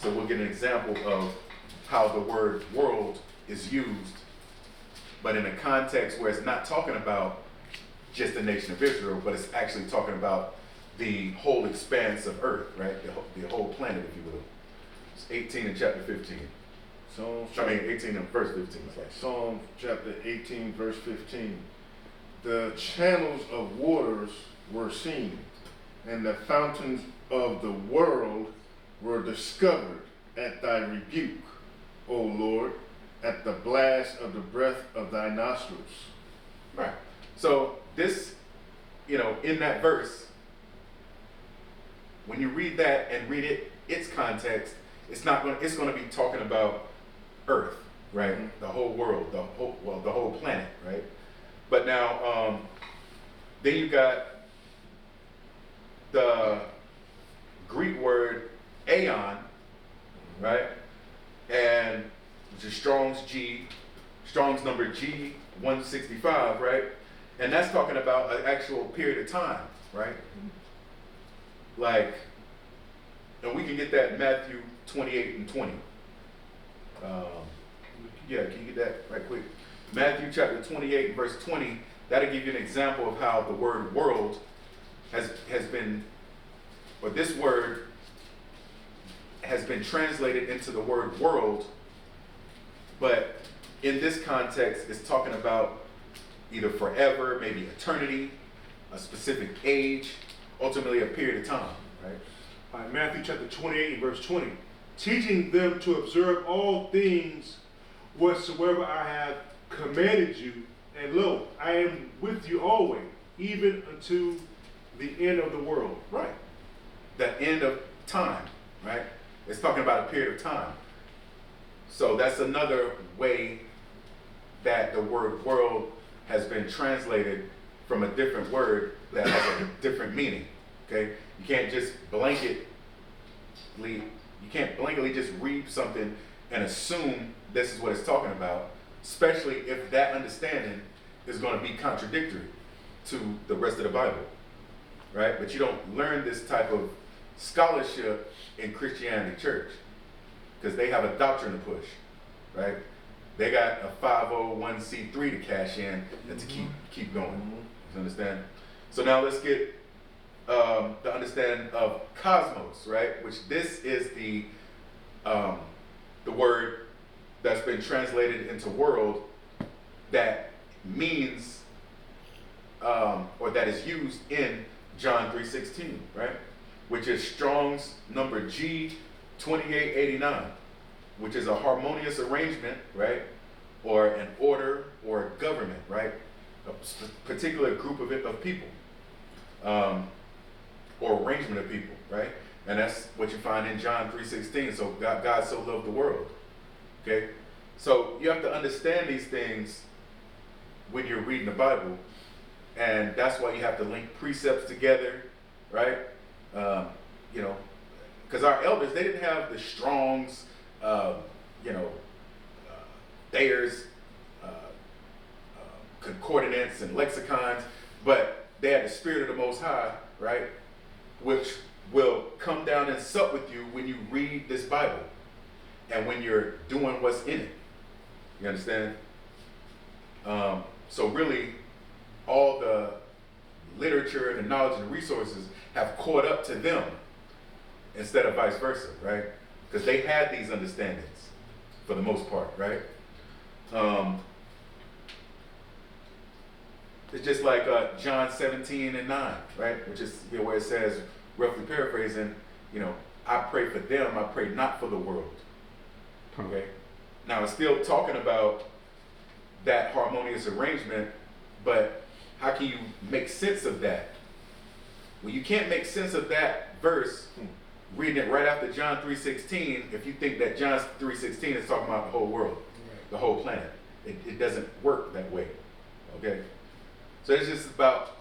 So we'll get an example of how the word world is used, but in a context where it's not talking about just the nation of Israel, but it's actually talking about the whole expanse of earth, right? The whole planet, if you will. It's 18 in chapter 15. 18 in verse 15. Sorry. Psalm chapter 18, verse 15. The channels of waters were seen, and the fountains of the world were discovered at thy rebuke, O Lord, at the blast of the breath of thy nostrils. Right. So this, in that verse, when you read that and read its context, it's going to be talking about earth, right? Mm-hmm. The whole world, the whole planet, right? But now, then you got the Greek word aeon, right? And which is Strong's number G165, right? And that's talking about an actual period of time, right? Like, and we can get that in Matthew 28 and 20. Yeah, can you get that right quick? Matthew chapter 28 and verse 20, that'll give you an example of how the word world has been, or this word has been translated into the word world, but in this context, it's talking about either forever, maybe eternity, a specific age, ultimately a period of time, right? All right, Matthew chapter 28 and verse 20. Teaching them to observe all things whatsoever I have commanded you, and lo, I am with you always, even unto the end of the world. Right. The end of time, right? It's talking about a period of time. So that's another way that the word world has been translated from a different word that has a different meaning. Okay? You can't just blanketly just read something and assume this is what it's talking about, especially if that understanding is going to be contradictory to the rest of the Bible, right? But you don't learn this type of scholarship in Christianity church because they have a doctrine to push, right? They got a 501c3 to cash in and to keep going. You understand? So now let's get the understanding of cosmos, right? Which this is the word that's been translated into world that means or that is used in John 3:16, right? Which is Strong's number G2889, which is a harmonious arrangement, right? Or an order or a government, right? A particular group of people, or arrangement of people, right? And that's what you find in John 3:16. So God so loved the world. Okay? So you have to understand these things when you're reading the Bible. And that's why you have to link precepts together, right? Because our elders, they didn't have the Strong's, Thayer's, concordance and lexicons, but they had the Spirit of the Most High, right? Which will come down and sup with you when you read this Bible and when you're doing what's in it. You understand? So really, all the literature, the knowledge, and the resources have caught up to them instead of vice versa, right? Because they had these understandings for the most part, right? It's just like John 17 and 9, right? Which is where it says, roughly paraphrasing, I pray for them, I pray not for the world. Okay? Now it's still talking about that harmonious arrangement, but how can you make sense of that? Well, you can't make sense of that verse reading it right after John 3:16 if you think that John 3:16 is talking about the whole world, the whole planet. It doesn't work that way. Okay? So it's just about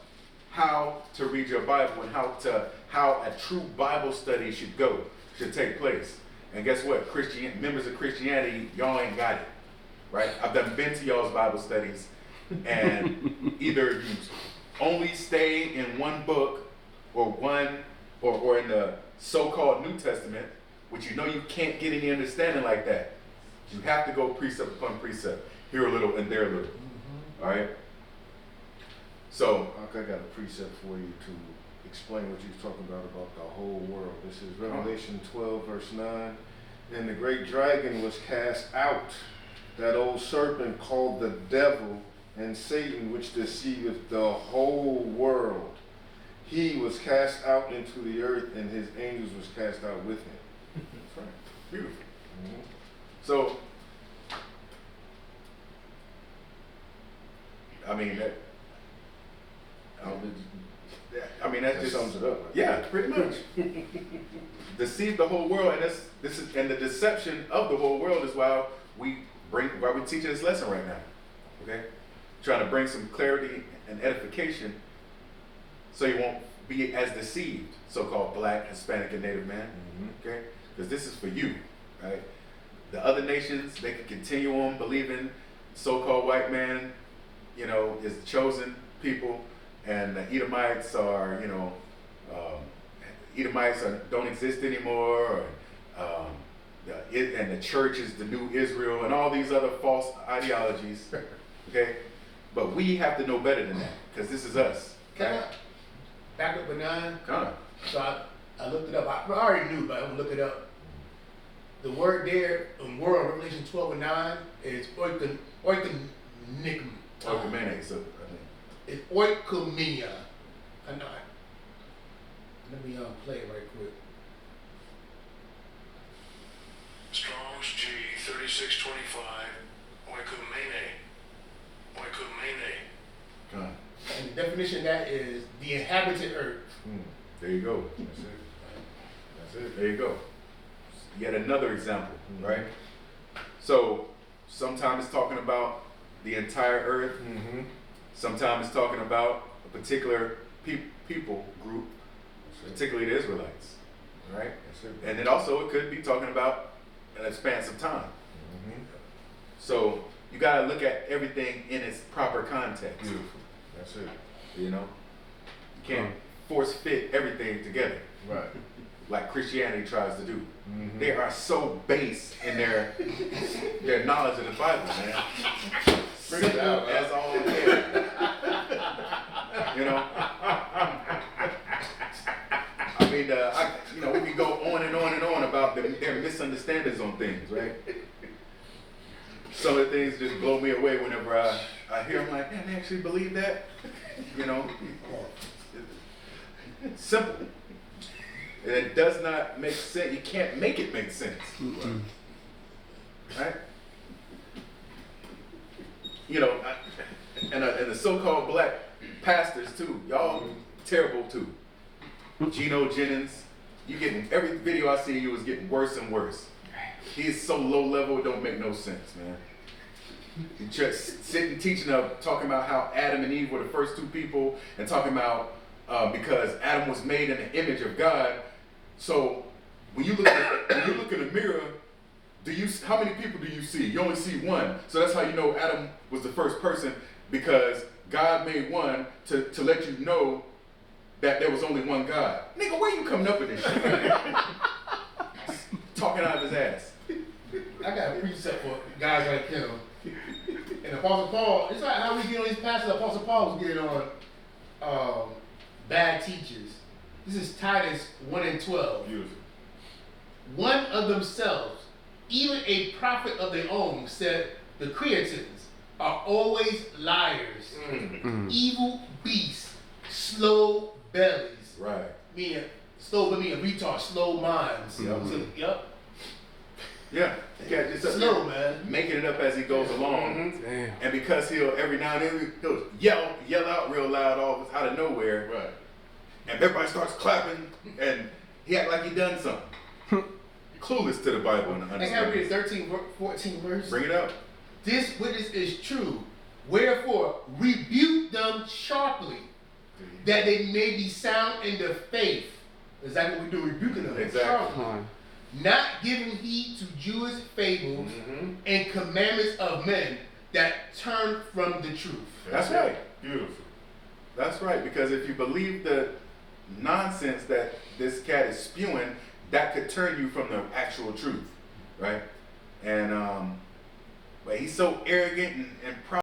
how to read your Bible and how a true Bible study should take place. And guess what? Members of Christianity, y'all ain't got it, right? I've been to y'all's Bible studies, and either you only stay in one book or in the so-called New Testament, which you know you can't get any understanding like that. You have to go precept upon precept, here a little and there a little. All right. So I got a precept for you to explain what you're talking about the whole world. This is Revelation 12, verse 9. And the great dragon was cast out, that old serpent called the devil and Satan, which deceiveth the whole world. He was cast out into the earth, and his angels was cast out with him. that's right. Beautiful. Mm-hmm. So I mean that. That just sums it up. Right? Yeah, pretty much. Deceive the whole world, and the deception of the whole world is why we're teaching this lesson right now. Okay, trying to bring some clarity and edification, so you won't be as deceived, so-called Black, Hispanic, and Native man. Okay, because this is for you, right? The other nations, they can continue on believing so-called white man, is the chosen people. And the Edomites are, don't exist anymore, and the church is the new Israel, and all these other false ideologies. Okay, but we have to know better than that, because this is us. Can I back up a 9? Come on. So I looked it up. I already knew, but I'm gonna look it up. The word there in world, Revelation 12 and 9, is oikonomia. Oikomene, so It's oikomenia. I know. Let me play it right quick. Strong's G 3625. Oikomene. Oikomene. come on. And the definition of that is the inhabited earth. There you go. That's it. There you go. Yet another example, right? So sometimes it's talking about the entire earth. Sometimes it's talking about a particular people group, particularly the Israelites, right? And then also it could be talking about an expanse of time. So you got to look at everything in its proper context. Beautiful. That's it. You can't force fit everything together. Right. Like Christianity tries to do. They are so base in their knowledge of the Bible, man. Bring it out, man. As all there. We can go on and on and on about their misunderstandings on things, right? Some of the things just blow me away whenever I hear them, like, man, they actually believe that? It's simple. And it does not make sense. You can't make it make sense. Right? And the so-called Black pastors too. Y'all terrible too. Geno Jennings, every video I see you is getting worse and worse. He's so low level, it don't make no sense, man. Just sitting teaching talking about how Adam and Eve were the first two people, and talking about because Adam was made in the image of God. So when you look in the mirror, how many people do you see? You only see one. So that's how you know Adam was the first person, because God made one to let you know that there was only one God. Nigga, where you coming up with this shit? Talking out of his ass. I got a precept for guys like him. And Apostle Paul, it's like how we get on these passages. Apostle Paul was getting on bad teachers. This is Titus 1 and 12. Beautiful. One of themselves, even a prophet of their own, said the Creatines are always liars, evil beasts, slow bellies. Right. Meaning, slow meaning retard, slow minds. Yep. Yeah. Just slow, man. Making it up as he goes along. Damn. And because he'll every now and then he'll yell out real loud out of nowhere. Right. And everybody starts clapping, and he act like he done something. Clueless to the Bible and I understanding. gotta read 13, 14 verse. Bring it up. This witness is true. Wherefore, rebuke them sharply, that they may be sound in the faith. Exactly what we do, rebuking them. Exactly. Sharply. Not giving heed to Jewish fables and commandments of men that turn from the truth. That's right. Beautiful. That's right. Because if you believe the nonsense that this cat is spewing, that could turn you from the actual truth, right? And but he's so arrogant and proud.